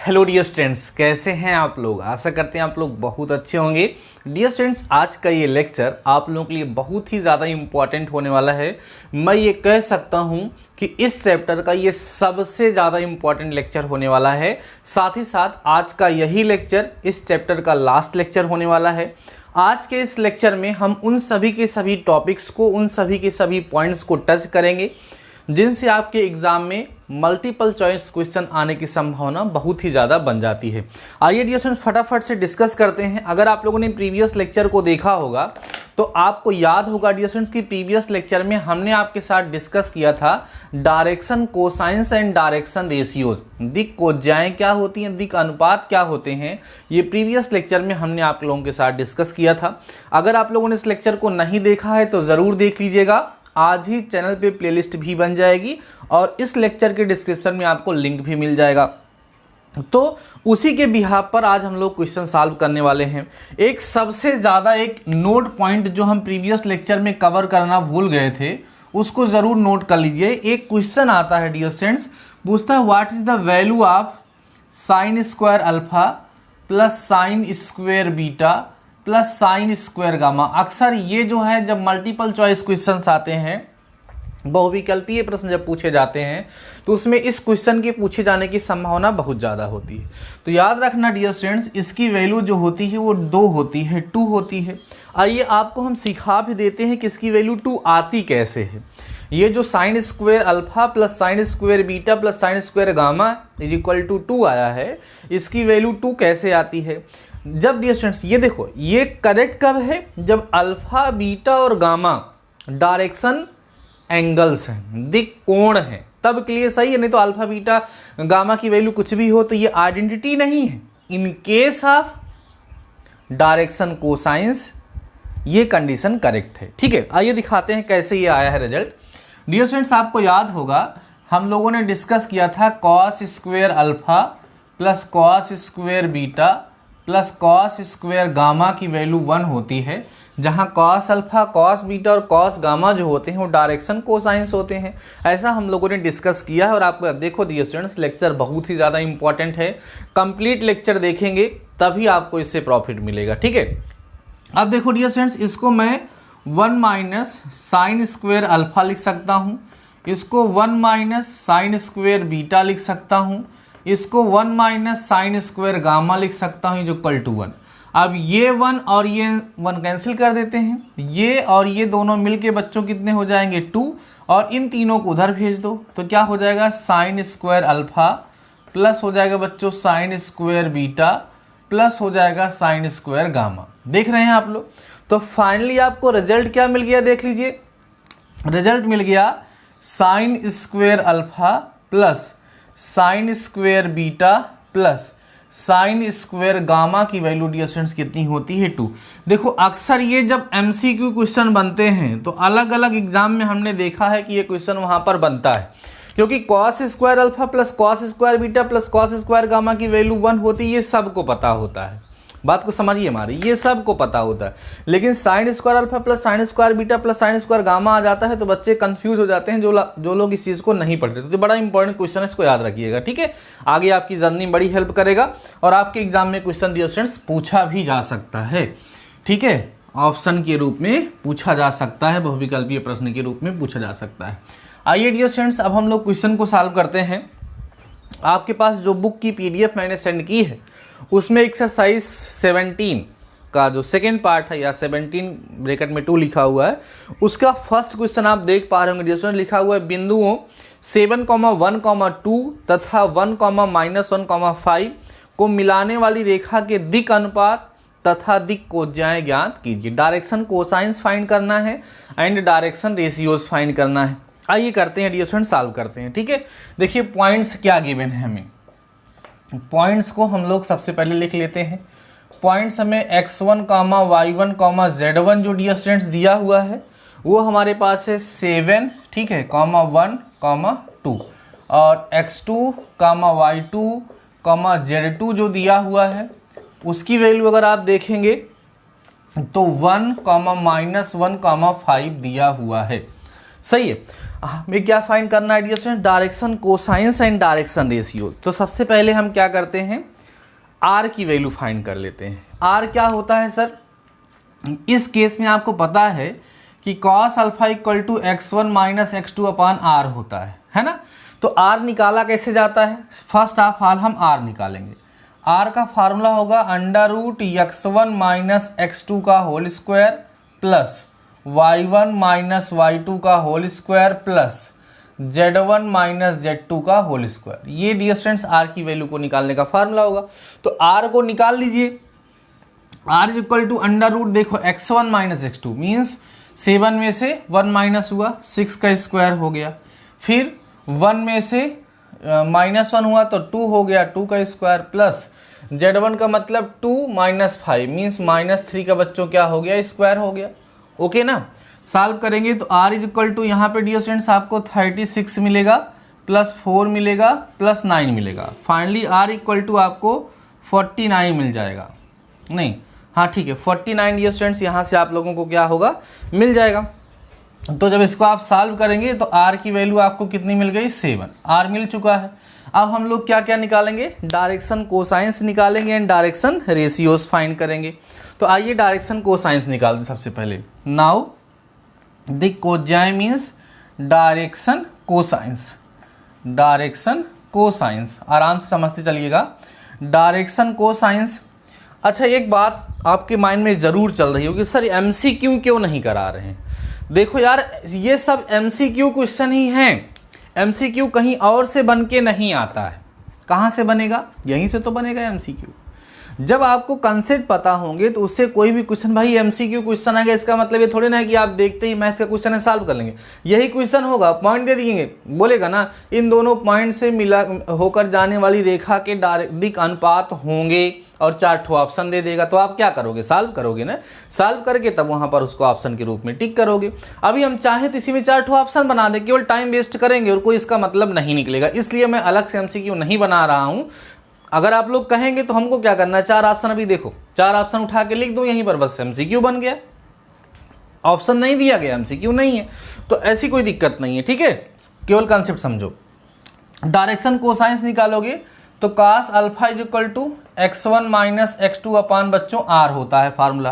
Hello dear students, कैसे हैं आप लोग। आशा करते हैं आप लोग बहुत अच्छे होंगे। डियर स्टूडेंट्स, आज का ये लेक्चर आप लोगों के लिए बहुत ही ज़्यादा इम्पॉर्टेंट होने वाला है। मैं ये कह सकता हूँ कि इस चैप्टर का ये सबसे ज़्यादा इम्पॉर्टेंट लेक्चर होने वाला है। साथ ही साथ आज का यही लेक्चर इस चैप्टर का लास्ट लेक्चर होने वाला है। आज के इस लेक्चर में हम उन सभी के सभी टॉपिक्स को, उन सभी के सभी पॉइंट्स को टच करेंगे जिनसे आपके एग्जाम में मल्टीपल चॉइस क्वेश्चन आने की संभावना बहुत ही ज़्यादा बन जाती है। आइए डियर स्टूडेंट्स, फटाफट से डिस्कस करते हैं। अगर आप लोगों ने प्रीवियस लेक्चर को देखा होगा तो आपको याद होगा डियर स्टूडेंट्स कि प्रीवियस लेक्चर में हमने आपके साथ डिस्कस किया था direction cosines and direction ratios. दिक कोज्याएं क्या होती हैं, दिक अनुपात क्या होते हैं, ये प्रीवियस लेक्चर में हमने आप लोगों के साथ डिस्कस किया था। अगर आप लोगों ने इस लेक्चर को नहीं देखा है तो ज़रूर देख लीजिएगा। आज ही चैनल पे प्लेलिस्ट भी बन जाएगी और इस लेक्चर के डिस्क्रिप्शन में आपको लिंक भी मिल जाएगा। तो उसी के बिहाफ पर आज हम लोग क्वेश्चन सॉल्व करने वाले हैं। एक सबसे ज़्यादा एक नोट पॉइंट जो हम प्रीवियस लेक्चर में कवर करना भूल गए थे उसको ज़रूर नोट कर लीजिए। एक क्वेश्चन आता है डियर स्टूडेंट्स, पूछता है what is the value of sine square alpha plus sine square beta plus sine square gamma. अक्सर ये जो है जब मल्टीपल चॉइस क्वेश्चंस आते हैं, बहुविकल्पीय प्रश्न जब पूछे जाते हैं तो उसमें इस क्वेश्चन के पूछे जाने की संभावना बहुत ज़्यादा होती है। तो याद रखना डियर स्टूडेंट्स, इसकी वैल्यू जो होती है वो 2 होती है, 2 होती है। आइए आपको हम सिखा भी देते हैं कि इसकी वैल्यू 2 आती कैसे है। ये जो sine square alpha plus sine square beta plus sine square gamma is equal to 2 आया है, इसकी वैल्यू 2 कैसे आती है। जब डियर स्टूडेंट्स ये देखो, ये करेक्ट कब है, जब अल्फा बीटा और गामा डायरेक्शन एंगल्स हैं, दिक कोण है, तब के लिए सही है। नहीं तो अल्फा बीटा गामा की वैल्यू कुछ भी हो तो ये आइडेंटिटी नहीं है। In case of direction cosines ये कंडीशन करेक्ट है। ठीक है, आइए दिखाते हैं कैसे ये आया है रिजल्ट। डियर स्टूडेंट्स, आपको याद होगा हम लोगों ने डिस्कस किया था cos square alpha plus cos square beta plus cos square gamma की वैल्यू 1 होती है, जहां कॉस अल्फा, कॉस बीटा और कॉस गामा जो होते हैं वो डायरेक्शन कोसाइंस होते हैं। ऐसा हम लोगों ने डिस्कस किया है। और आपको देखो डियर स्टूडेंट्स, लेक्चर बहुत ही ज़्यादा इंपॉर्टेंट है। कंप्लीट लेक्चर देखेंगे तभी आपको इससे प्रॉफिट मिलेगा। ठीक है, अब देखो डियर स्टूडेंट्स, इसको मैं 1 माइनस साइन स्क्वायर अल्फा लिख सकता हूँ, इसको 1 माइनस साइन स्क्वायर बीटा लिख सकता हूँ, इसको 1 माइनस साइन स्क्वायर गामा लिख सकता हूँ जो इक्वल टू 1। अब ये 1 और ये 1 कैंसिल कर देते हैं, ये और ये दोनों मिलके बच्चों कितने हो जाएंगे 2, और इन तीनों को उधर भेज दो तो क्या हो जाएगा साइन स्क्वायर अल्फा प्लस हो जाएगा बच्चों साइन स्क्वायर बीटा प्लस हो जाएगा साइन स्क्वायर गामा। देख रहे हैं आप लोग। तो फाइनली आपको रिजल्ट क्या मिल गया, देख लीजिए। रिजल्ट मिल गया sign square alpha plus sine square beta plus sine square gamma की वैल्यू डियर स्टूडेंट्स कितनी होती है 2। देखो अक्सर ये जब एमसीक्यू क्वेश्चन बनते हैं तो अलग अलग एग्जाम में हमने देखा है कि ये क्वेश्चन वहां पर बनता है, क्योंकि cos square alpha plus cos square beta plus cos square gamma की वैल्यू 1 होती है। ये सबको पता होता है, बात को समझिए हमारी, ये सबको पता होता है। लेकिन sine square alpha plus sine square beta plus sine square gamma आ जाता है तो बच्चे कंफ्यूज हो जाते हैं, जो लोग इस चीज़ को नहीं पढ़ते। तो बड़ा इंपॉर्टेंट क्वेश्चन है, इसको याद रखिएगा। ठीक है, आगे आपकी जर्नी बड़ी हेल्प करेगा और आपके एग्जाम में क्वेश्चन डियर स्टूडेंट्स पूछा भी जा सकता है। ठीक है, ऑप्शन के रूप में पूछा जा सकता है, बहुविकल्पीय प्रश्न के रूप में पूछा जा सकता है। आइए डियर स्टूडेंट्स, अब हम लोग क्वेश्चन को सॉल्व करते हैं। आपके पास जो बुक की PDF मैंने सेंड की है उसमें एक्सरसाइज 17 का जो सेकेंड पार्ट है या 17 ब्रैकेट में 2 लिखा हुआ है, उसका फर्स्ट क्वेश्चन आप देख पा रहे होंगे डियर स्टूडेंट। लिखा हुआ है बिंदुओं 7,1,2 तथा 1,-1,5 को मिलाने वाली रेखा के दिक अनुपात तथा दिक कोज्याएं ज्ञात कीजिए। डायरेक्शन कोसाइंस फाइंड करना है एंड डायरेक्शन रेशियोज फाइंड करना है। आइए करते हैं डियर स्टूडेंट, सॉल्व करते हैं। ठीक है, देखिए पॉइंट्स क्या गिवन है हमें। पॉइंट्स को हम लोग सबसे पहले लिख लेते हैं। पॉइंट्स हमें x1, y1, z1 जो डियर स्टूडेंट्स दिया हुआ है वो हमारे पास है 7, ठीक है, 1, 2, और x2, y2, z2 जो दिया हुआ है उसकी वैल्यू अगर आप देखेंगे तो 1, -1, 5 दिया हुआ है। सही है। हमें क्या फाइंड करना है dear student, direction cosines and direction ratio. तो सबसे पहले हम क्या करते हैं, आर की वैल्यू फाइंड कर लेते हैं। आर क्या होता है सर, इस केस में आपको पता है कि cos alpha equal to x1 minus x2 upon r होता है ना। तो आर निकाला कैसे जाता है, फर्स्ट ऑफ ऑल हम आर निकालेंगे। आर का फार्मूला होगा under root x1 minus x2 का whole square plus y1 minus y2 का whole square plus z1 minus z2 का होल स्क्वायर। ये डियर स्टूडेंट्स आर की वैल्यू को निकालने का फार्मूला होगा। तो आर को निकाल लीजिए, r is equal to under root, देखो x1 माइनस x2 मीन्स 7 में से 1 माइनस हुआ 6 का स्क्वायर हो गया, फिर 1 में से -1 हुआ तो 2 हो गया 2 का स्क्वायर प्लस z1 का मतलब 2 माइनस 5 मीन्स -3 का बच्चों क्या हो गया, स्क्वायर हो गया। ओके ना, सॉल्व करेंगे तो r इज इक्वल टू यहाँ पे डियर स्टूडेंट्स आपको 36 मिलेगा प्लस 4 मिलेगा प्लस 9 मिलेगा। फाइनली r इक्वल टू आपको 49 मिल जाएगा, नहीं हाँ ठीक है 49 डियर स्टूडेंट्स यहाँ से आप लोगों को क्या होगा, मिल जाएगा। तो जब इसको आप सॉल्व करेंगे तो r की वैल्यू आपको कितनी मिल गई, 7। r मिल चुका है। अब हम लोग क्या क्या निकालेंगे, डायरेक्शन कोसाइंस निकालेंगे एंड डायरेक्शन रेशियोज फाइंड करेंगे। तो आइए डायरेक्शन कोसाइंस निकालते हैं सबसे पहले। नाउ द कोजाई means direction cosines, direction cosines आराम से समझते चलिएगा। डायरेक्शन कोसाइंस, अच्छा एक बात आपके माइंड में ज़रूर चल रही होगी, सर एमसीक्यू क्यों नहीं करा रहे हैं। देखो यार ये सब एमसीक्यू क्वेश्चन ही हैं, एमसीक्यू कहीं और से बन के नहीं आता है। कहाँ से बनेगा, यहीं से तो बनेगा एमसीक्यू। जब आपको कंसेप्ट पता होंगे तो उससे कोई भी क्वेश्चन, भाई एमसीक्यू क्वेश्चन आएगा इसका मतलब ये थोड़ी ना है कि आप देखते ही मैथ का क्वेश्चन है सॉल्व कर लेंगे। यही क्वेश्चन होगा, पॉइंट दे देंगे, बोलेगा ना इन दोनों पॉइंट से मिला होकर जाने वाली रेखा के दिक अनुपात होंगे और 4 ठो ऑप्शन दे देगा। तो आप क्या करोगे, सॉल्व करोगे ना, सॉल्व करके तब वहां पर उसको ऑप्शन के रूप में टिक करोगे। अभी हम चाहे तो इसी में 4 ठो ऑप्शन बना दें, केवल टाइम वेस्ट करेंगे और कोई इसका मतलब नहीं निकलेगा। इसलिए मैं अलग से एमसीक्यू नहीं बना रहा हूं। अगर आप लोग कहेंगे तो हमको क्या करना है, 4 ऑप्शन अभी देखो 4 ऑप्शन उठा के लिख दो यहीं पर, बस एमसीक्यू बन गया। ऑप्शन नहीं दिया गया, एमसीक्यू नहीं है, तो ऐसी कोई दिक्कत नहीं है, ठीक है। केवल कॉन्सेप्ट समझो। डायरेक्शन कोसाइंस निकालोगे तो cos alpha is equal to x1 minus x2 upon बच्चों r होता है फार्मूला।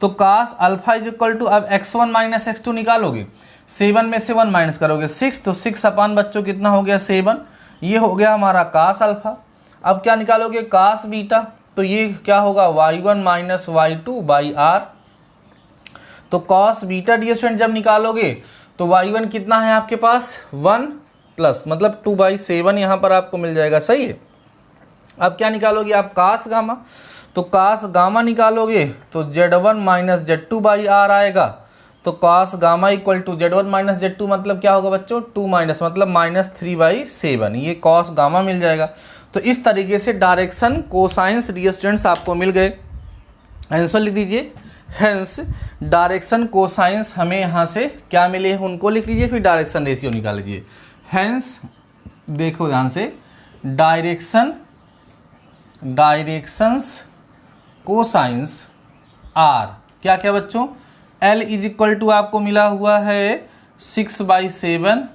तो cos alpha is equal to, अब x1 माइनस x2 निकालोगे, 7 में से 1 माइनस करोगे 6, तो 6 अपान बच्चों कितना हो गया 7, ये हो गया हमारा cos अल्फा। अब क्या निकालोगे cos बीटा, तो ये क्या होगा y1 minus y2 by r। तो cos बीटा डियर स्टूडेंट जब निकालोगे तो y1 कितना है आपके पास 1 प्लस मतलब 2/7 यहाँ पर आपको मिल जाएगा, सही है। अब क्या निकालोगे आप cos गामा, तो cos गामा निकालोगे तो z1 minus z2 by r आएगा। तो cos gamma equal to z1 minus z2 मतलब क्या होगा बच्चों 2 माइनस मतलब -3/7, ये cos गामा मिल जाएगा। तो इस तरीके से डायरेक्शन कोसाइंस डियर स्टूडेंट्स आपको मिल गए। आंसर लिख दीजिए, हेंस डायरेक्शन कोसाइंस हमें यहाँ से क्या मिले हैं उनको लिख लीजिए, फिर डायरेक्शन रेशियो निकाल लीजिए। हेंस देखो ध्यान से, डायरेक्शंस कोसाइंस आर क्या क्या बच्चों, L इज इक्वल टू आपको मिला हुआ है 6/7,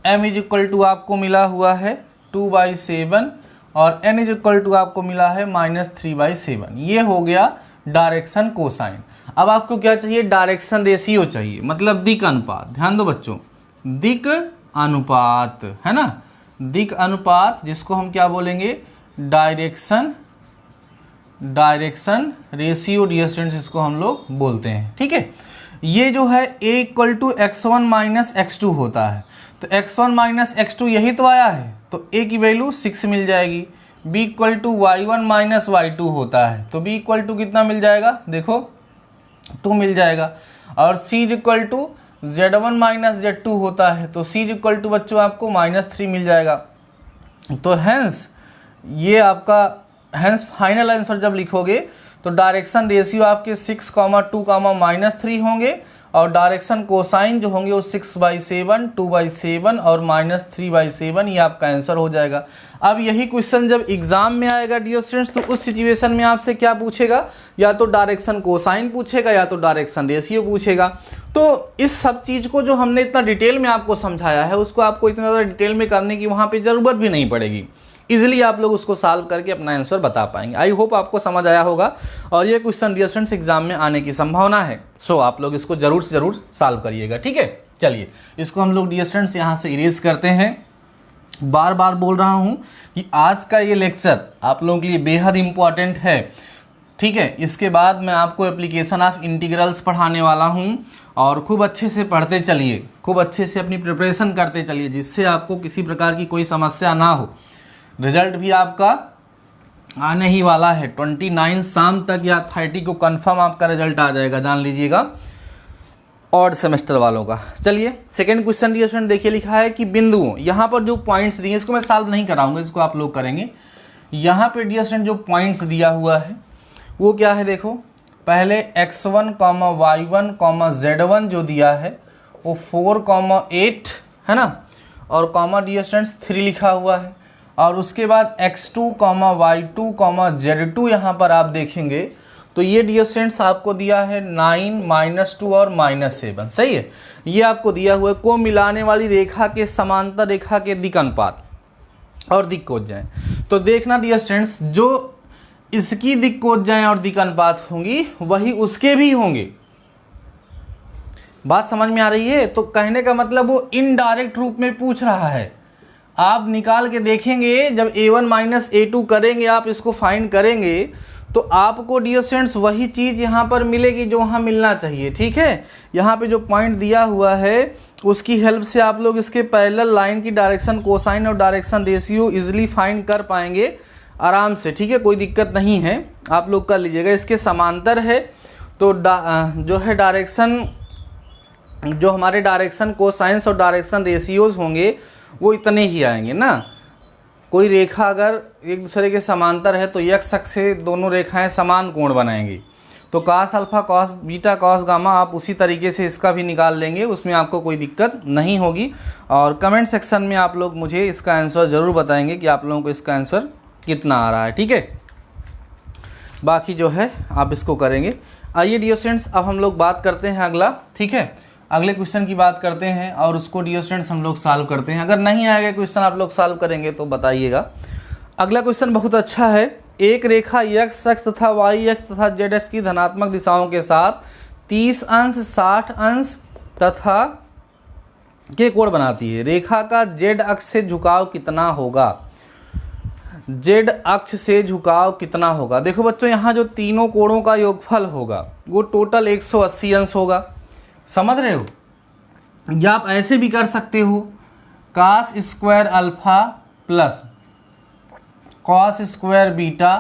M इज इक्वल टू आपको मिला हुआ है 2/7 और N इज इक्वल टू आपको मिला है -3/7। ये हो गया डायरेक्शन कोसाइन। अब आपको क्या चाहिए, डायरेक्शन रेशियो चाहिए, मतलब दिक अनुपात। ध्यान दो बच्चों, दिक अनुपात है ना, दिक अनुपात जिसको हम क्या बोलेंगे डायरेक्शन रेशियो डियर स्टूडेंट्स इसको हम लोग बोलते हैं, ठीक है। ये जो है a equal to x1 minus x2 होता है, तो x1 माइनस x2 यही तो आया है, तो a की वैल्यू 6 मिल जाएगी। b equal to y1 minus y2 होता है, तो b इक्वल टू कितना मिल जाएगा, देखो 2 मिल जाएगा। और c equal to z1 minus z2 होता है, तो c इक्वल टू बच्चों आपको -3 मिल जाएगा। तो हेंस ये आपका हेंस फाइनल आंसर जब लिखोगे तो डायरेक्शन रेशियो आपके 6, 2, -3 होंगे और डायरेक्शन कोसाइन जो होंगे वो 6/7, 2/7 और -3/7, ये आपका आंसर हो जाएगा। अब यही क्वेश्चन जब एग्जाम में आएगा डियर स्टूडेंट्स, तो उस सिचुएशन में आपसे क्या पूछेगा, या तो डायरेक्शन कोसाइन पूछेगा या तो डायरेक्शन रेशियो पूछेगा। तो इस सब चीज़ को जो हमने इतना डिटेल में आपको समझाया है, उसको आपको इतना ज़्यादा डिटेल में करने की वहाँ पर ज़रूरत भी नहीं पड़ेगी। इजीली आप लोग उसको सॉल्व करके अपना आंसर बता पाएंगे। आई होप आपको समझ आया होगा और ये क्वेश्चन डियर स्टूडेंट्स एग्जाम में आने की संभावना है। सो आप लोग इसको जरूर से जरूर सॉल्व करिएगा, ठीक है। चलिए इसको हम लोग डियर स्टूडेंट्स यहाँ से इरेज करते हैं। बार बार बोल रहा हूँ कि आज का ये लेक्चर आप लोगों के लिए बेहद इंपॉर्टेंट है, ठीक है। इसके बाद मैं आपको एप्लीकेशन ऑफ इंटीग्रल्स पढ़ाने वाला हूँ और खूब अच्छे से पढ़ते चलिए, खूब अच्छे से अपनी प्रिपरेशन करते चलिए, जिससे आपको किसी प्रकार की कोई समस्या ना हो। रिजल्ट भी आपका आने ही वाला है 29 शाम तक या 30 को कंफर्म आपका रिजल्ट आ जाएगा, जान लीजिएगा, ऑड सेमेस्टर वालों का। चलिए सेकंड क्वेश्चन डियर स्टूडेंट देखिए, लिखा है कि बिंदुओं, यहाँ पर जो पॉइंट्स दिए इसको मैं सॉल्व नहीं कराऊंगा, इसको आप लोग करेंगे। यहाँ पे डियर स्टूडेंट जो पॉइंट्स दिया हुआ है वो क्या है, देखो पहले x1, y1, z1 जो दिया है वो 4, 8 है ना, और कॉमा डियर स्टूडेंट्स 3 लिखा हुआ है, और उसके बाद x2, y2, z2 यहाँ पर आप देखेंगे तो ये डियर स्टूडेंट्स आपको दिया है 9, -2 और -7, सही है। ये आपको दिया हुआ है को मिलाने वाली रेखा के समांतर रेखा के दिक् अनुपात और दिक् कोज्जाएं। तो देखना डियर स्टूडेंट्स, जो इसकी दिक् कोज्जाएं और दिक् अनुपात होंगी वही उसके भी होंगे। बात समझ में आ रही है? तो कहने का मतलब वो इनडायरेक्ट रूप में पूछ रहा है। आप निकाल के देखेंगे, जब a1 - a2 करेंगे, आप इसको फाइंड करेंगे तो आपको डियर स्टूडेंट्स वही चीज़ यहाँ पर मिलेगी जो वहाँ मिलना चाहिए, ठीक है। यहाँ पे जो पॉइंट दिया हुआ है उसकी हेल्प से आप लोग इसके पैरेलल लाइन की डायरेक्शन कोसाइन और डायरेक्शन रेशियो इजीली फाइंड कर पाएंगे आराम से, ठीक है, कोई दिक्कत नहीं है, आप लोग कर लीजिएगा। इसके समांतर है तो जो है डायरेक्शन, जो हमारे डायरेक्शन कोसाइंस और डायरेक्शन रेशियोज होंगे वो इतने ही आएंगे ना। कोई रेखा अगर एक दूसरे के समांतर है तो x अक्ष से दोनों रेखाएं समान कोण बनाएंगी, तो cos alpha, cos beta, cos gamma आप उसी तरीके से इसका भी निकाल लेंगे, उसमें आपको कोई दिक्कत नहीं होगी। और कमेंट सेक्शन में आप लोग मुझे इसका आंसर ज़रूर बताएंगे कि आप लोगों को इसका आंसर कितना आ रहा है, ठीक है। बाकी जो है आप इसको करेंगे। आइए डियर स्टूडेंट्स अब हम लोग बात करते हैं अगला, ठीक है, अगले क्वेश्चन की बात करते हैं और उसको डियर स्टूडेंट्स हम लोग सॉल्व करते हैं। अगर नहीं आएगा क्वेश्चन आप लोग सॉल्व करेंगे तो बताइएगा। अगला क्वेश्चन बहुत अच्छा है। एक रेखा x अक्ष तथा y अक्ष तथा z अक्ष की धनात्मक दिशाओं के साथ 30 अंश, 60 अंश तथा के कोण बनाती है। रेखा का z अक्ष से झुकाव कितना होगा? z अक्ष से झुकाव कितना होगा? देखो बच्चों, यहाँ जो तीनों कोणों का योगफल होगा वो टोटल 180 अंश होगा, समझ रहे हो। या आप ऐसे भी कर सकते हो, cos square alpha plus cos square beta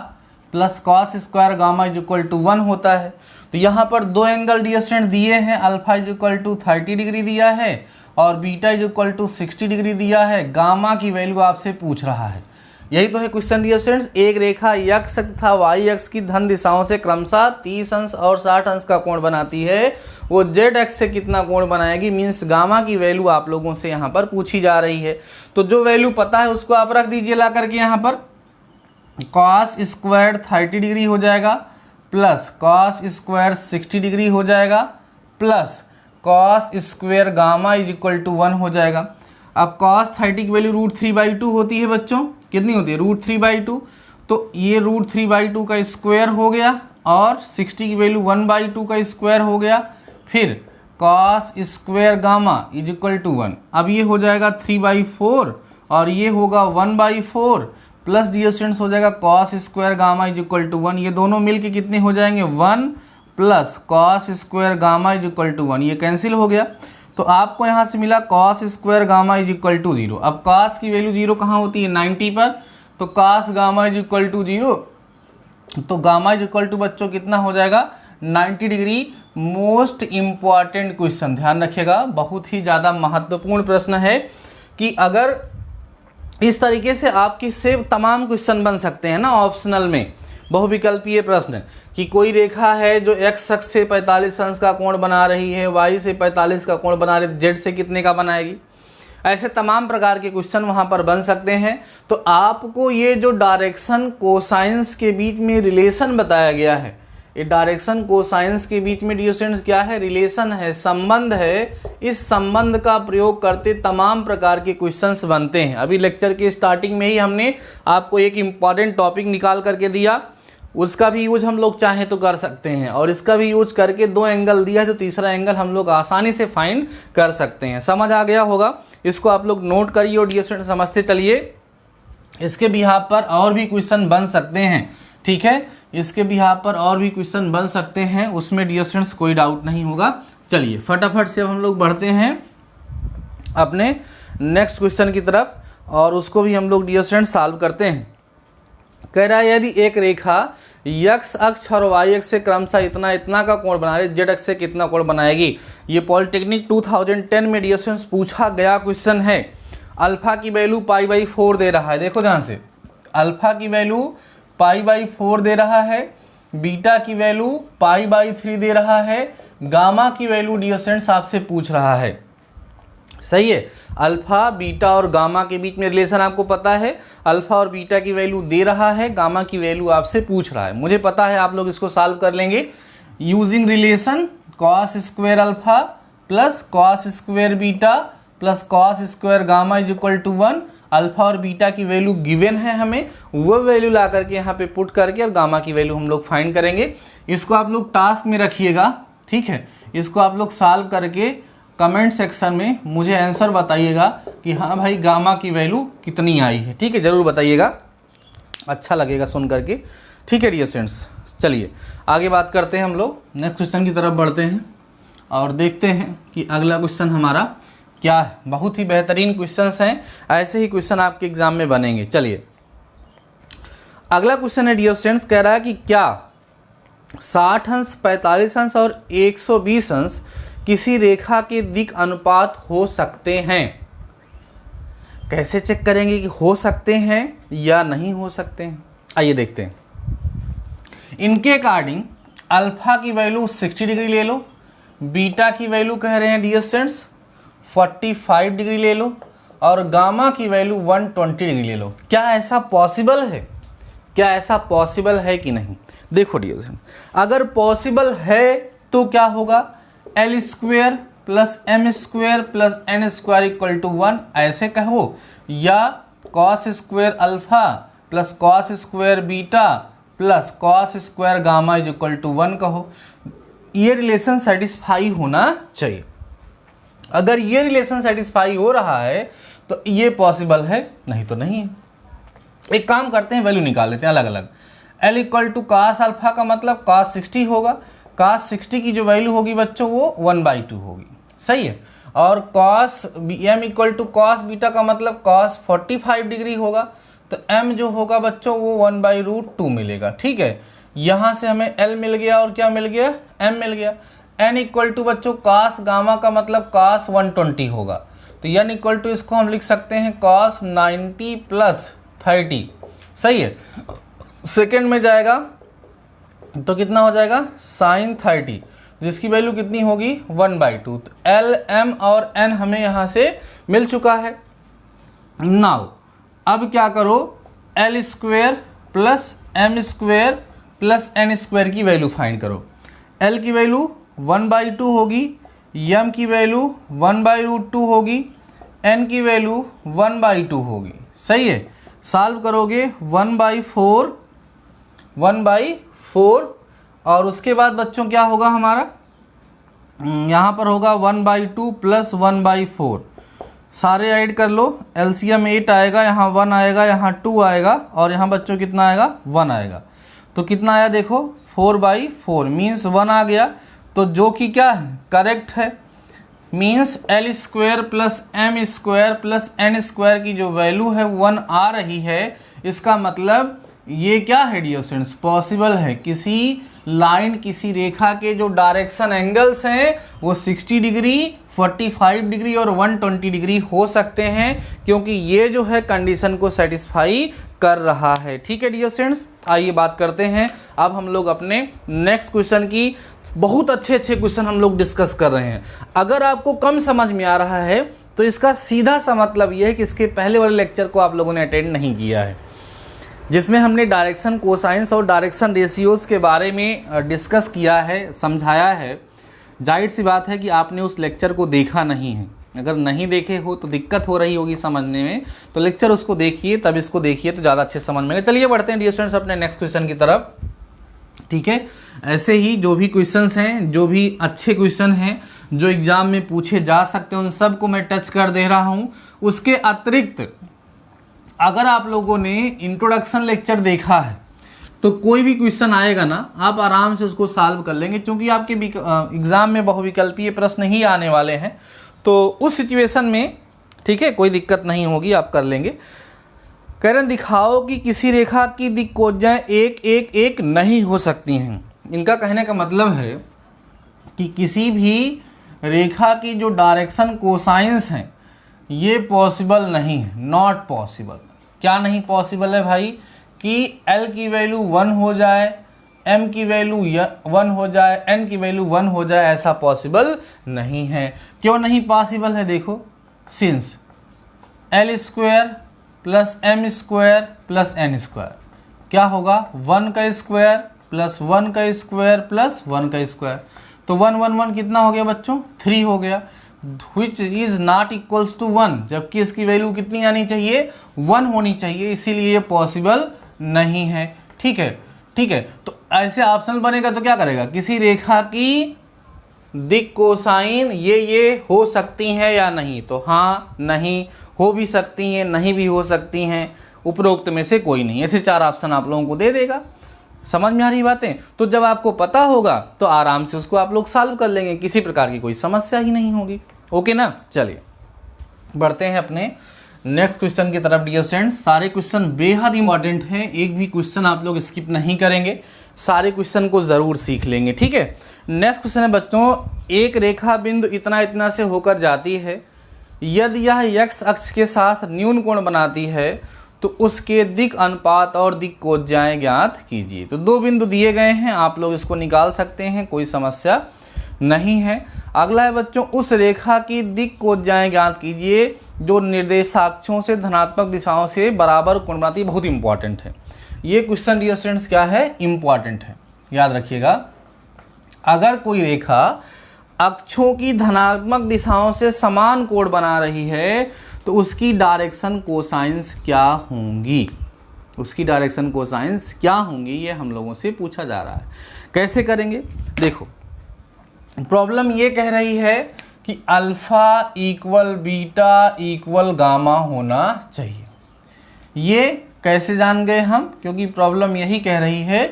plus cos square gamma equal to 1 होता है। तो यहाँ पर दो एंगल डियर स्टूडेंट दिए हैं, अल्फा इक्वल टू 30 डिग्री दिया है और बीटा इक्वल टू 60 डिग्री दिया है। गामा की वैल्यू आपसे पूछ रहा है, यही तो है क्वेश्चन डियर स्टूडेंट्स। एक रेखा x तथा y अक्ष की धन दिशाओं से क्रमशः 30 अंश और 60 अंश का कोण बनाती है, वो z अक्ष से कितना कोण बनाएगी, मीन्स गामा की वैल्यू आप लोगों से यहाँ पर पूछी जा रही है। तो जो वैल्यू पता है उसको आप रख दीजिए ला करके यहाँ पर। cos स्क्वायर 30 डिग्री हो जाएगा प्लस cos स्क्वायर 60 डिग्री हो जाएगा plus cos square gamma is equal to 1 हो जाएगा। अब cos 30 की वैल्यू √3/2 होती है बच्चों, कितनी होती है? √3/2। तो ये √3/2 का स्क्वायर हो गया और 60 की वैल्यू 1/2 का स्क्वायर हो गया, फिर cos square gamma is equal to 1। अब ये हो जाएगा 3/4 और ये होगा 1/4 प्लस डियर स्टूडेंट्स हो जाएगा cos square gamma is equal to 1। ये दोनों मिलके कितने हो जाएंगे? 1 plus cos square gamma is equal to 1, ये कैंसिल हो गया। तो आपको यहाँ से मिला cos square gamma is equal to 0। अब cos की वैल्यू 0 कहाँ होती है? 90 पर, तो cos gamma is equal to 0, तो गामा इज इक्वल टू बच्चों कितना हो जाएगा? 90 डिग्री। मोस्ट इम्पॉर्टेंट क्वेश्चन, ध्यान रखिएगा, बहुत ही ज़्यादा महत्वपूर्ण प्रश्न है कि अगर इस तरीके से आपकी से तमाम क्वेश्चन बन सकते हैं ना ऑप्शनल में, बहुविकल्पीय प्रश्न कि कोई रेखा है जो x अक्ष से 45 अंश का कोण बना रही है, y से 45 का कोण बना रही है, z से कितने का बनाएगी। ऐसे तमाम प्रकार के क्वेश्चन वहाँ पर बन सकते हैं। तो आपको ये जो डायरेक्शन कोसाइंस के बीच में रिलेशन बताया गया है, ये डायरेक्शन कोसाइंस के बीच में डियर स्टूडेंट्स क्या है, रिलेशन है, संबंध है। इस संबंध का प्रयोग करते तमाम प्रकार के क्वेश्चंस बनते हैं। अभी लेक्चर के स्टार्टिंग में ही हमने आपको एक इम्पॉर्टेंट टॉपिक निकाल करके दिया, उसका भी यूज हम लोग चाहें तो कर सकते हैं, और इसका भी यूज करके 2 एंगल दिया है, तो तीसरा एंगल हम लोग आसानी से फाइंड कर सकते हैं। समझ आ गया होगा, इसको आप लोग नोट करिए और डियर स्टूडेंट समझते चलिए। इसके बिहाफ पर और भी क्वेश्चन बन सकते हैं, ठीक है, इसके बिहाफ पर और भी क्वेश्चन बन सकते हैं, उसमें डियर स्टूडेंट्स कोई डाउट नहीं होगा। चलिए फटाफट से हम लोग बढ़ते हैं अपने नेक्स्ट क्वेश्चन की तरफ, और उसको भी हम लोग डियर स्टूडेंट्स सॉल्व करते हैं। कह रहा है यदि एक रेखा x अक्ष और y अक्ष से क्रमशः इतना इतना का कोण बना रही है, z अक्ष से कितना कोण बनाएगी। ये पॉलिटेक्निक 2010 में डियर स्टूडेंट्स पूछा गया क्वेश्चन है। अल्फा की वैल्यू π/4 दे रहा है, देखो ध्यान से, अल्फा की वैल्यू π/4 दे रहा है, बीटा की वैल्यू π/3 दे रहा है, गामा की वैल्यू डियर स्टूडेंट्स आपसे पूछ रहा है। सही है, अल्फा बीटा और गामा के बीच में रिलेशन आपको पता है, अल्फा और बीटा की वैल्यू दे रहा है, गामा की वैल्यू आपसे पूछ रहा है। मुझे पता है आप लोग इसको सॉल्व कर लेंगे using relation cos square alpha plus cos square beta plus cos square gamma is equal to 1। Alpha और बीटा की वैल्यू गिवन है हमें, वो वैल्यू ला करके यहाँ पे पुट करके और गामा की वैल्यू हम लोग फाइंड करेंगे। इसको आप लोग टास्क में रखिएगा, ठीक है, इसको आप लोग सॉल्व करके कमेंट सेक्शन में मुझे आंसर बताइएगा कि हाँ भाई गामा की वैल्यू कितनी आई है, ठीक है, ज़रूर बताइएगा, अच्छा लगेगा सुन करके, ठीक है डियर स्टूडेंट्स। चलिए आगे बात करते हैं, हम लोग नेक्स्ट क्वेश्चन की तरफ बढ़ते हैं और देखते हैं कि अगला क्वेश्चन हमारा क्या है। बहुत ही बेहतरीन क्वेश्चंस हैं, ऐसे ही क्वेश्चन आपके एग्जाम में बनेंगे। चलिए अगला क्वेश्चन है डियर स्टूडेंट्स, कह रहा है कि क्या 60 अंश 45 अंश और 120 अंश किसी रेखा के दिक अनुपात हो सकते हैं। कैसे चेक करेंगे कि हो सकते हैं या नहीं हो सकते हैं, आइए देखते हैं। इनके अकॉर्डिंग अल्फा की वैल्यू 60 डिग्री ले लो, बीटा की वैल्यू कह रहे हैं डियर स्टूडेंट्स 45 डिग्री ले लो, और गामा की वैल्यू 120 डिग्री ले लो। क्या ऐसा पॉसिबल है, क्या ऐसा पॉसिबल है कि नहीं। देखो डियर स्टूडेंट्स, अगर पॉसिबल है तो क्या होगा, L square plus M square plus N square equal to 1 ऐसे कहो, या cos square alpha plus cos square beta plus cos square gamma is equal to 1 कहो। ये रिलेशन सेटिस्फाई होना चाहिए। अगर ये रिलेशन सेटिस्फाई हो रहा है तो ये पॉसिबल है, नहीं तो नहीं है। एक काम करते हैं, वैल्यू निकाल लेते हैं अलग अलग। L equal to cos alpha का मतलब कास 60 होगा, कास 60 की जो वैल्यू होगी बच्चों वो 1/2 होगी, सही है। और cos M equal to cos beta का मतलब कॉस 45 डिग्री होगा, तो एम जो होगा बच्चों वो 1/√2 मिलेगा, ठीक है। यहाँ से हमें एल मिल गया और क्या मिल गया, एम मिल गया। एन इक्वल टू बच्चों कॉस गामा का मतलब कॉस 120 होगा, तो एन इक्वल टू इसको हम लिख सकते हैं कॉस 90 प्लस 30, सही है। सेकेंड में जाएगा तो कितना हो जाएगा साइन 30, जिसकी वैल्यू कितनी होगी 1/2। तो एल एम और एन हमें यहाँ से मिल चुका है। नाउ अब क्या करो, L square plus M square plus N square की वैल्यू फाइंड करो। एल की वैल्यू 1/2 होगी, एम की वैल्यू 1/√2 होगी, एन की वैल्यू 1/2 होगी, सही है। सॉल्व करोगे 1/4 और उसके बाद बच्चों क्या होगा हमारा, यहाँ पर होगा 1/2 प्लस 1/4, सारे ऐड कर लो, एलसीएम 8 आएगा, यहाँ 1 आएगा, यहाँ 2 आएगा, और यहाँ बच्चों कितना आएगा 1 आएगा। तो कितना आया देखो 4/4 मीन्स 1 आ गया, तो जो कि क्या है करेक्ट है। Means L square plus M square plus N square की जो वैल्यू है 1 आ रही है, इसका मतलब ये क्या है डियर स्टूडेंट्स, पॉसिबल है। किसी लाइन, किसी रेखा के जो डायरेक्शन एंगल्स हैं वो 60 डिग्री, 45 डिग्री और 120 डिग्री हो सकते हैं, क्योंकि ये जो है कंडीशन को सेटिस्फाई कर रहा है। ठीक है डियर स्टूडेंट्स, आइए बात करते हैं अब हम लोग अपने नेक्स्ट क्वेश्चन की। बहुत अच्छे अच्छे क्वेश्चन हम लोग डिस्कस कर रहे हैं। अगर आपको कम समझ में आ रहा है तो इसका सीधा सा मतलब ये है कि इसके पहले वाले लेक्चर को आप लोगों ने अटेंड नहीं किया है, जिसमें हमने डायरेक्शन कोसाइंस और डायरेक्शन रेशियोज़ के बारे में डिस्कस किया है, समझाया है। जाहिर सी बात है कि आपने उस लेक्चर को देखा नहीं है। अगर नहीं देखे हो तो दिक्कत हो रही होगी समझने में, तो लेक्चर उसको देखिए, तब इसको देखिए तो ज़्यादा अच्छे समझ में आएगा। चलिए बढ़ते हैं डियर स्टूडेंट्स अपने नेक्स्ट क्वेश्चन की तरफ। ठीक है, ऐसे ही जो भी क्वेश्चंस हैं, जो भी अच्छे क्वेश्चन हैं जो एग्जाम में पूछे जा सकते हैं, उन सब को मैं टच कर दे रहा हूँ। उसके अतिरिक्त अगर आप लोगों ने इंट्रोडक्शन लेक्चर देखा है तो कोई भी क्वेश्चन आएगा ना, आप आराम से उसको सॉल्व कर लेंगे, क्योंकि आपके एग्ज़ाम में बहुविकल्पीय प्रश्न ही आने वाले हैं। तो उस सिचुएशन में ठीक है, कोई दिक्कत नहीं होगी, आप कर लेंगे। कह रहे हैं दिखाओ कि किसी रेखा की दिक्कोजाएं एक एक एक नहीं हो सकती हैं। इनका कहने का मतलब है कि किसी भी रेखा की जो डायरेक्शन कोसाइंस हैं ये पॉसिबल नहीं है, नॉट पॉसिबल। क्या नहीं पॉसिबल है भाई? कि L की वैल्यू 1 हो जाए, M की वैल्यू 1 हो जाए, N की वैल्यू 1 हो जाए, ऐसा पॉसिबल नहीं है। क्यों नहीं पॉसिबल है? देखो, since L square plus M square plus N square क्या होगा? 1 का स्क्वायर प्लस 1 का स्क्वायर प्लस 1 का स्क्वायर। तो 1 1 1 कितना हो गया बच्चों? 3 हो गया। Which is not equals to 1, जबकि इसकी वैल्यू कितनी आनी चाहिए? 1 होनी चाहिए, इसीलिए ये पॉसिबल नहीं है। ठीक है, ठीक है। तो ऐसे ऑप्शनल बनेगा तो क्या करेगा? किसी रेखा की दिक् कोसाइन ये हो सकती है या नहीं? तो हाँ, नहीं, हो भी सकती हैं, नहीं भी हो सकती हैं, उपरोक्त में से कोई नहीं। ऐसे 4 ऑप्शन आप लोगों को दे देगा। समझ में आ रही बातें? तो जब आपको पता होगा तो आराम से उसको आप लोग सॉल्व कर लेंगे, किसी प्रकार की कोई समस्या ही नहीं होगी। ओके ना? चलिए बढ़ते हैं अपने नेक्स्ट क्वेश्चन की तरफ डियर स्टूडेंट्स। सारे क्वेश्चन बेहद इंपॉर्टेंट हैं, एक भी क्वेश्चन आप लोग स्किप नहीं करेंगे, सारे क्वेश्चन को ज़रूर सीख लेंगे। ठीक है, नेक्स्ट क्वेश्चन है बच्चों, एक रेखा बिंदु इतना इतना से होकर जाती है, यदि यह x अक्ष के साथ न्यून कोण बनाती है तो उसके दिक् अनुपात और दिक् कोज्जाएं ज्ञात कीजिए। तो 2 बिंदु दिए गए हैं, आप लोग इसको निकाल सकते हैं, कोई समस्या नहीं है। अगला है बच्चों, उस रेखा की दिक् कोज्जाएं ज्ञात कीजिए जो निर्देशाक्षों से धनात्मक दिशाओं से बराबर कोण बनाती है। बहुत इंपॉर्टेंट है ये क्वेश्चन डियर स्टूडेंट्स, क्या है? इंपॉर्टेंट है, याद रखिएगा। अगर कोई रेखा अक्षों की धनात्मक दिशाओं से समान कोण बना रही है तो उसकी डायरेक्शन कोसाइंस क्या होंगी? उसकी डायरेक्शन कोसाइंस क्या होंगी, ये हम लोगों से पूछा जा रहा है। कैसे करेंगे? देखो, प्रॉब्लम ये कह रही है कि alpha equal beta equal gamma होना चाहिए। ये कैसे जान गए हम? क्योंकि प्रॉब्लम यही कह रही है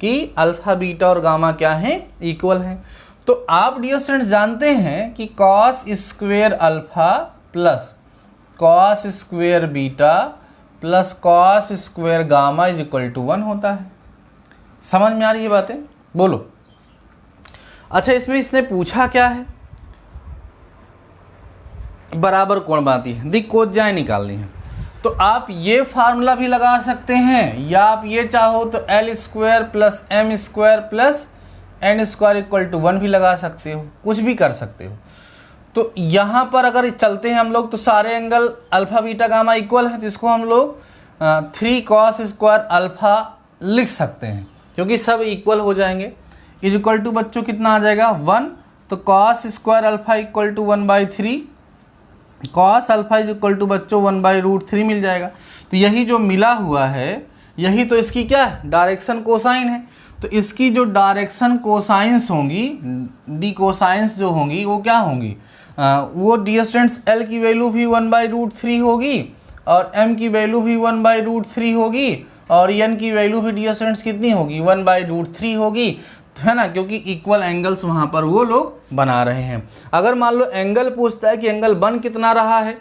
कि अल्फा बीटा और गामा क्या है? इक्वल हैं। तो आप डियर स्टूडेंट्स जानते हैं कि cos square alpha plus cos square beta plus cos square gamma is equal to 1 होता है। समझ में आ रही है बातें? बोलो। अच्छा, इसमें इसने पूछा क्या है? बराबर कोण बनाती है, दिक् कोज्जाएं निकालनी है। तो आप ये फार्मूला भी लगा सकते हैं, या आप ये चाहो तो L square plus M square plus N square equal to 1 भी लगा सकते हो, कुछ भी कर सकते हो। तो यहाँ पर अगर चलते हैं हम लोग तो सारे angle alpha beta gamma equal है, तो इसको हम लोग 3 कॉस स्क्वायर अल्फा लिख सकते हैं, क्योंकि सब इक्वल हो जाएंगे। इज इक्वल टू बच्चों कितना आ जाएगा? 1। तो cos square alpha equal to 1/3, cos alpha is equal to बच्चों 1/√3 मिल जाएगा। तो यही जो मिला हुआ है, यही तो इसकी क्या है? डायरेक्शन कोसाइन है। तो इसकी जो डायरेक्शन कोसाइंस होंगी, डी कोसाइंस जो होंगी, वो क्या होंगी? वो डियर स्टूडेंट्स L की वैल्यू भी 1/√3 होगी और M की वैल्यू भी 1/√3 होगी और N की वैल्यू भी डियर स्टूडेंट्स कितनी होगी? 1/√3 होगी, है ना? क्योंकि इक्वल एंगल्स वहाँ पर वो लोग बना रहे हैं। अगर मान लो एंगल पूछता है कि एंगल बन कितना रहा है,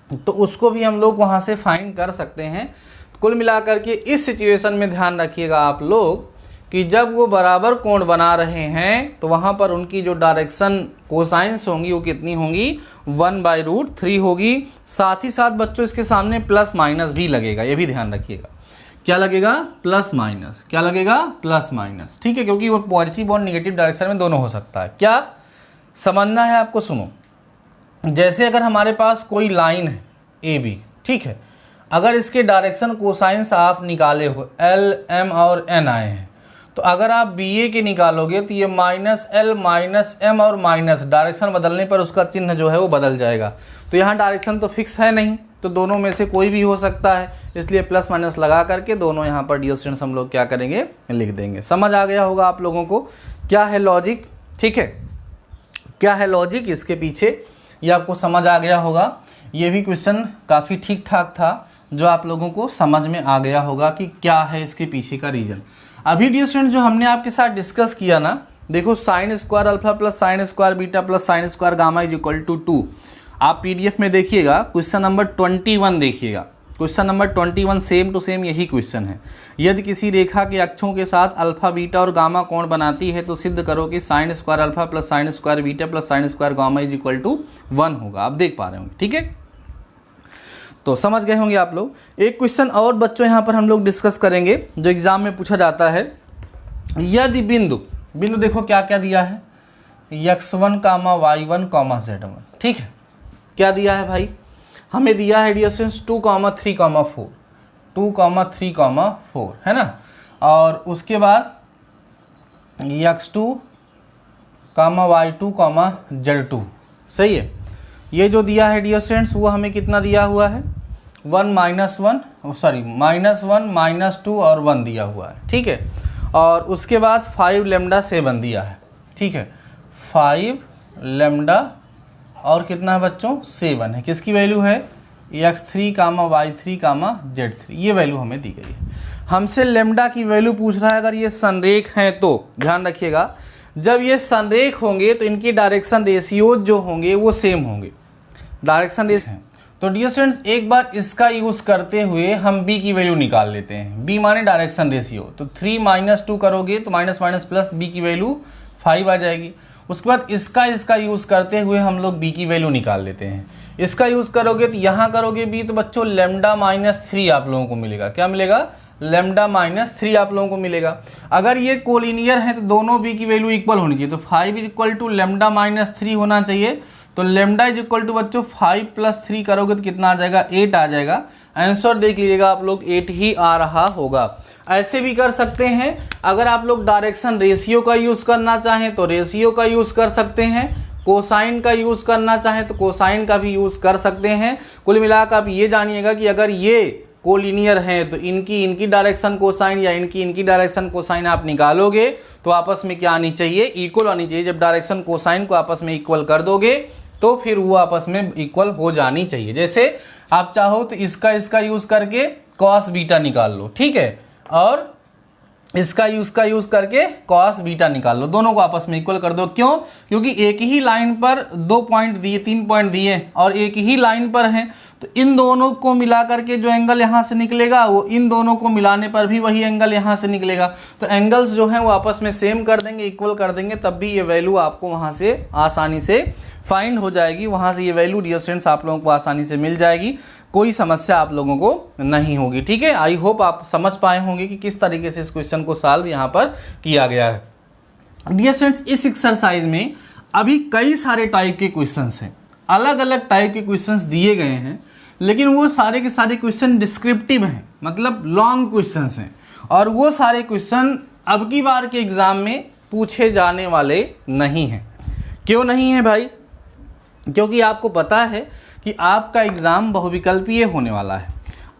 तो उसको भी हम लोग वहाँ से फाइंड कर सकते हैं। कुल मिलाकर के इस सिचुएशन में ध्यान रखिएगा आप लोग कि जब वो बराबर कोण बना रहे हैं तो वहाँ पर उनकी जो डायरेक्शन कोसाइंस होंगी वो कितनी होंगी 1/√3 होगी। साथ ही साथ बच्चों इसके सामने प्लस माइनस भी लगेगा, ये भी ध्यान रखिएगा। क्या लगेगा? Plus minus. क्या लगेगा? Plus minus. ठीक है, क्योंकि वो पॉजिटिव और निगेटिव डायरेक्शन में दोनों हो सकता है। क्या समझना है आपको? सुनो, जैसे अगर हमारे पास कोई लाइन है ए बी, ठीक है, अगर इसके डायरेक्शन कोसाइंस आप निकाले हो एल एम और एन आए हैं, तो अगर आप बी ए के निकालोगे तो ये -L -M और माइनस डायरेक्शन बदलने पर उसका चिन्ह जो है वो बदल जाएगा। तो यहाँ डायरेक्शन तो फिक्स है नहीं, तो दोनों में से कोई भी हो सकता है, इसलिए प्लस माइनस लगा करके दोनों यहाँ पर डियर स्टूडेंट्स हम लोग क्या करेंगे? लिख देंगे। समझ आ गया होगा आप लोगों को क्या है लॉजिक? ठीक है, क्या है लॉजिक इसके पीछे, ये आपको समझ आ गया होगा। ये भी क्वेश्चन काफ़ी ठीक ठाक था, जो आप लोगों को समझ में आ गया होगा कि क्या है इसके पीछे का रीज़न। अभी डियर स्टूडेंट जो हमने आपके साथ डिस्कस किया ना, देखो sin square alpha plus sin square beta plus sin square gamma is equal to 2। आप पीडीएफ में देखिएगा, क्वेश्चन नंबर 21 देखिएगा। Question number 21 same to same यही क्वेश्चन है। यदि किसी रेखा के अक्षों के साथ अल्फा बीटा और गामा कोण बनाती है तो सिद्ध करो कि sin square alpha plus sin square beta plus sin square gamma is equal to 1 होगा। आप देख पा रहे होंगे, ठीक है, तो समझ गए होंगे आप लोग। एक क्वेश्चन और बच्चों यहाँ पर हम लोग डिस्कस करेंगे जो एग्जाम में पूछा जाता है। यदि बिंदु देखो क्या क्या दिया है, x1, y1, z1, ठीक है, क्या दिया है भाई? हमें दिया है डियर स्टूडेंट्स 2, 3, 4, 2, 3, 4 है ना, और उसके बाद x2, y2, z2, सही है। ये जो दिया है डियर स्टूडेंट्स वो हमें कितना दिया हुआ है? -1, -2 और 1 दिया हुआ है, ठीक है, और उसके बाद 5 लैम्डा 7 दिया है, ठीक है, 5 लैम्डा और कितना है बच्चों? 7 है। किसकी वैल्यू है? x3, y3, z3, ये वैल्यू हमें दी गई है। हमसे लैम्डा की वैल्यू पूछ रहा है। अगर ये संरेख हैं तो ध्यान रखिएगा, जब ये संरेख होंगे तो इनकी डायरेक्शन रेशियोज जो होंगे वो सेम होंगे, डायरेक्शन रेशियो हैं। तो डियर स्टूडेंट्स एक बार इसका यूज़ करते हुए हम b की वैल्यू निकाल लेते हैं। b माने डायरेक्शन रेशियो, तो 3 - 2 करोगे तो माइनस माइनस प्लस b की वैल्यू 5 आ जाएगी। उसके बाद इसका यूज़ करते हुए हम लोग b की वैल्यू निकाल लेते हैं। इसका यूज़ करोगे तो यहाँ करोगे b, तो बच्चों लैम्डा -3 आप लोगों को मिलेगा। क्या मिलेगा? लैम्डा -3 आप लोगों को मिलेगा। अगर ये कोलिनियर है तो दोनों b की वैल्यू इक्वल होनी चाहिए, तो 5 इक्वल टू लैम्डा -3 होना चाहिए। तो लैम्डा इज इक्वल टू बच्चों 5 + 3 करोगे तो कितना आ जाएगा? 8 आ जाएगा। आंसर देख लीजिएगा आप लोग, 8 ही आ रहा होगा। ऐसे भी कर सकते हैं, अगर आप लोग डायरेक्शन रेशियो का यूज़ करना चाहें तो रेशियो का यूज़ कर सकते हैं, कोसाइन का यूज़ करना चाहें तो कोसाइन का भी यूज़ कर सकते हैं। कुल मिलाकर आप ये जानिएगा कि अगर ये कोलिनियर हैं तो इनकी डायरेक्शन कोसाइन या इनकी डायरेक्शन कोसाइन आप निकालोगे तो आपस में क्या आनी चाहिए? इक्वल आनी चाहिए। जब डायरेक्शन कोसाइन को आपस में इक्वल कर दोगे तो फिर वो आपस में इक्वल हो जानी चाहिए। जैसे आप चाहो तो इसका यूज़ करके कॉस बीटा निकाल लो, ठीक है, और इसका यूज़ करके कॉस बीटा निकाल लो, दोनों को आपस में इक्वल कर दो। क्यों? क्योंकि एक ही लाइन पर 2 पॉइंट दिए, 3 पॉइंट दिए और एक ही लाइन पर हैं, तो इन दोनों को मिला करके जो एंगल यहाँ से निकलेगा वो इन दोनों को मिलाने पर भी वही एंगल यहाँ से निकलेगा। तो एंगल्स जो हैं वो आपस में सेम कर देंगे, इक्वल कर देंगे, तब भी ये वैल्यू आपको वहाँ से आसानी से फाइंड हो जाएगी। वहाँ से ये वैल्यू डियर स्टूडेंट्स आप लोगों को आसानी से मिल जाएगी, कोई समस्या आप लोगों को नहीं होगी, ठीक है। आई होप आप समझ पाए होंगे कि किस तरीके से इस क्वेश्चन को सॉल्व यहाँ पर किया गया है। डियर स्टूडेंट्स इस एक्सरसाइज में अभी कई सारे टाइप के क्वेश्चंस हैं, अलग अलग टाइप के क्वेश्चंस दिए गए हैं, लेकिन वो सारे के सारे क्वेश्चन डिस्क्रिप्टिव हैं, मतलब लॉन्ग क्वेश्चंस हैं, और वो सारे क्वेश्चन अब की बार के एग्जाम में पूछे जाने वाले नहीं हैं। क्यों नहीं है भाई? क्योंकि आपको पता है कि आपका एग्ज़ाम बहुविकल्पीय होने वाला है।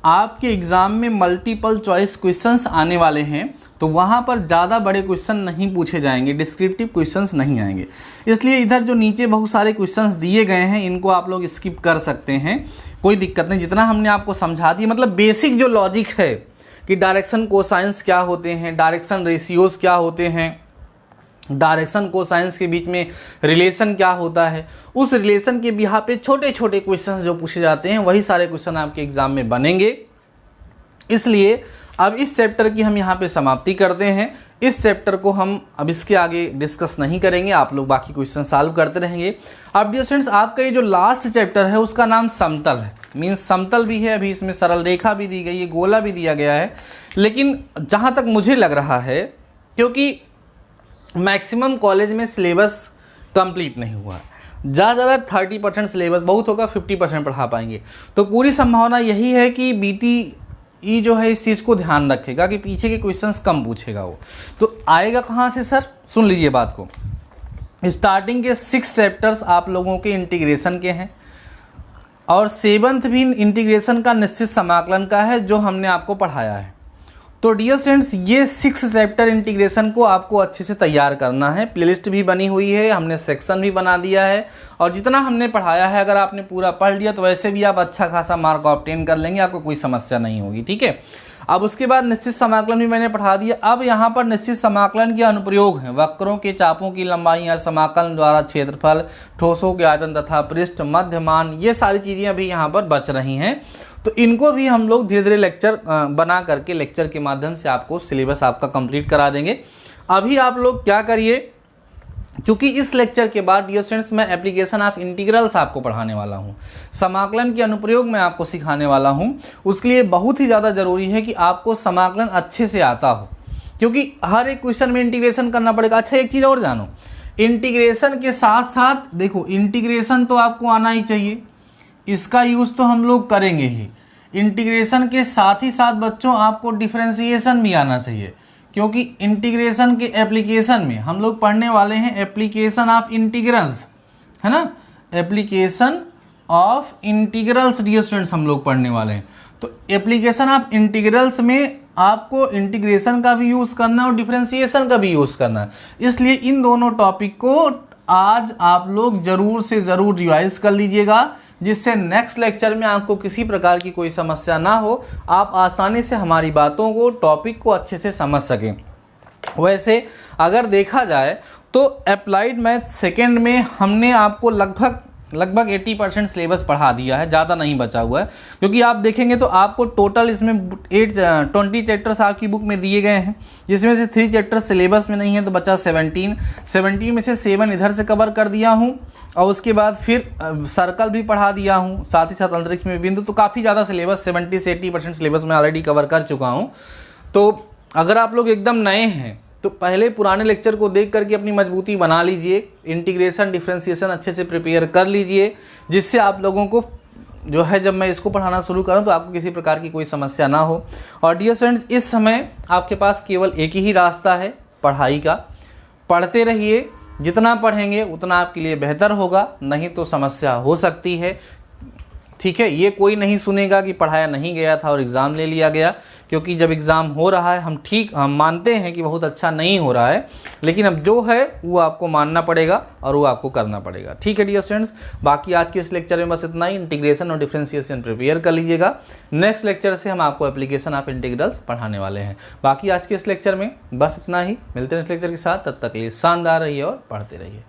आपके एग्ज़ाम में मल्टीपल चॉइस क्वेश्चंस आने वाले हैं, तो वहाँ पर ज़्यादा बड़े क्वेश्चन नहीं पूछे जाएंगे, डिस्क्रिप्टिव क्वेश्चंस नहीं आएंगे। इसलिए इधर जो नीचे बहुत सारे क्वेश्चंस दिए गए हैं इनको आप लोग स्किप कर सकते हैं, कोई दिक्कत नहीं। जितना हमने आपको समझा दिया, मतलब बेसिक जो लॉजिक है कि डायरेक्शन कोसाइंस क्या होते हैं, डायरेक्शन रेशियोज क्या होते हैं, डायरेक्शन कोसाइंस के बीच में रिलेशन क्या होता है, उस रिलेशन के बिहाफ पे छोटे छोटे क्वेश्चन जो पूछे जाते हैं वही सारे क्वेश्चन आपके एग्जाम में बनेंगे। इसलिए अब इस चैप्टर की हम यहाँ पे समाप्ति करते हैं। इस चैप्टर को हम अब इसके आगे डिस्कस नहीं करेंगे, आप लोग बाकी क्वेश्चन सॉल्व करते रहेंगे। अब डियर स्टूडेंट्स, आपका ये जो लास्ट चैप्टर है उसका नाम समतल है, मीन्स समतल भी है, अभी इसमें सरल रेखा भी दी गई है, गोला भी दिया गया है। लेकिन जहाँ तक मुझे लग रहा है, क्योंकि मैक्सिमम कॉलेज में सिलेबस कंप्लीट नहीं हुआ है, ज़्यादा 30% सिलेबस, बहुत होगा 50% पढ़ा पाएंगे, तो पूरी संभावना यही है कि BTE जो है इस चीज़ को ध्यान रखेगा कि पीछे के क्वेश्चंस कम पूछेगा वो। तो आएगा कहाँ से सर? सुन लीजिए बात को। स्टार्टिंग के 6 चैप्टर्स आप लोगों के इंटीग्रेशन के हैं और 7th भी इंटीग्रेशन का निश्चित समाकलन का है जो हमने आपको पढ़ाया है। तो डियर स्टूडेंट्स, ये 6 चैप्टर इंटीग्रेशन को आपको अच्छे से तैयार करना है। प्लेलिस्ट भी बनी हुई है, हमने सेक्शन भी बना दिया है, और जितना हमने पढ़ाया है अगर आपने पूरा पढ़ लिया तो वैसे भी आप अच्छा खासा मार्क ऑब्टेन कर लेंगे, आपको कोई समस्या नहीं होगी। ठीक है, अब उसके बाद निश्चित समाकलन भी मैंने पढ़ा दिया। अब यहाँ पर निश्चित समाकलन के अनुप्रयोग हैं, वक्रों के चापों की लंबाई या समाकलन द्वारा क्षेत्रफल, ठोसों के आयतन तथा पृष्ठ, मध्यमान, ये सारी चीज़ें अभी यहाँ पर बच रही हैं। तो इनको भी हम लोग धीरे धीरे लेक्चर बना करके लेक्चर के माध्यम से आपको सिलेबस आपका कंप्लीट करा देंगे। अभी आप लोग क्या करिए, चूँकि इस लेक्चर के बाद डियर स्टूडेंट्स मैं एप्लीकेशन ऑफ इंटीग्रल्स आपको पढ़ाने वाला हूँ, समाकलन के अनुप्रयोग मैं आपको सिखाने वाला हूँ। उसके लिए बहुत ही ज़्यादा ज़रूरी है कि आपको समाकलन अच्छे से आता हो, क्योंकि हर एक क्वेश्चन में इंटीग्रेशन करना पड़ेगा। अच्छा, एक चीज़ और जानो, इंटीग्रेशन के साथ साथ देखो, इंटीग्रेशन तो आपको आना ही चाहिए, इसका यूज़ तो हम लोग करेंगे ही। इंटीग्रेशन के साथ ही साथ बच्चों आपको डिफरेंशिएशन भी आना चाहिए, क्योंकि इंटीग्रेशन के एप्लीकेशन में हम लोग पढ़ने वाले हैं एप्लीकेशन ऑफ इंटीग्रल्स, है ना, application of integrals dear students हम लोग पढ़ने वाले हैं। तो एप्लीकेशन ऑफ इंटीग्रल्स में आपको इंटीग्रेशन का भी यूज़ करना है और डिफरेंशिएशन का भी यूज़ करना है। इसलिए इन दोनों टॉपिक को आज आप लोग ज़रूर से ज़रूर रिवाइज कर लीजिएगा, जिससे नेक्स्ट लेक्चर में आपको किसी प्रकार की कोई समस्या ना हो, आप आसानी से हमारी बातों को, टॉपिक को अच्छे से समझ सकें। वैसे अगर देखा जाए तो अप्लाइड मैथ सेकेंड में हमने आपको लगभग 80% सिलेबस पढ़ा दिया है, ज़्यादा नहीं बचा हुआ है। क्योंकि आप देखेंगे तो आपको टोटल इसमें 20 चैप्टर्स आपकी बुक में दिए गए हैं, जिसमें से 3 चैप्टर सिलेबस में नहीं है, तो बचा 17 में से 7 इधर से कवर कर दिया हूँ, और उसके बाद फिर सर्कल भी पढ़ा दिया हूँ, साथ ही साथ अंतरिक्ष में बिंदु। तो काफ़ी ज़्यादा सिलेबस 70 से 80% सिलेबस में ऑलरेडी कवर कर चुका हूँ। तो अगर आप लोग एकदम नए हैं तो पहले पुराने लेक्चर को देख करके अपनी मजबूती बना लीजिए, इंटीग्रेशन डिफरेंशिएशन अच्छे से प्रिपेयर कर लीजिए, जिससे आप लोगों को जो है जब मैं इसको पढ़ाना शुरू करूं तो आपको किसी प्रकार की कोई समस्या ना हो। और डियर स्टूडेंट्स, इस समय आपके पास केवल एक ही रास्ता है पढ़ाई का, पढ़ते रहिए, जितना पढ़ेंगे उतना आपके लिए बेहतर होगा, नहीं तो समस्या हो सकती है। ठीक है, ये कोई नहीं सुनेगा कि पढ़ाया नहीं गया था और एग्ज़ाम ले लिया गया, क्योंकि जब एग्ज़ाम हो रहा है हम मानते हैं कि बहुत अच्छा नहीं हो रहा है, लेकिन अब जो है वो आपको मानना पड़ेगा और वो आपको करना पड़ेगा। ठीक है डियर स्टूडेंट्स, बाकी आज के इस लेक्चर में बस इतना ही। इंटीग्रेशन और डिफरेंशिएशन प्रिपेयर कर लीजिएगा, नेक्स्ट लेक्चर से हम आपको एप्लीकेशन ऑफ इंटीग्रल्स पढ़ाने वाले हैं। बाकी आज के इस लेक्चर में बस इतना ही, मिलते हैं इस लेक्चर के साथ, तब तक के लिए शानदार रहिए और पढ़ते रहिए।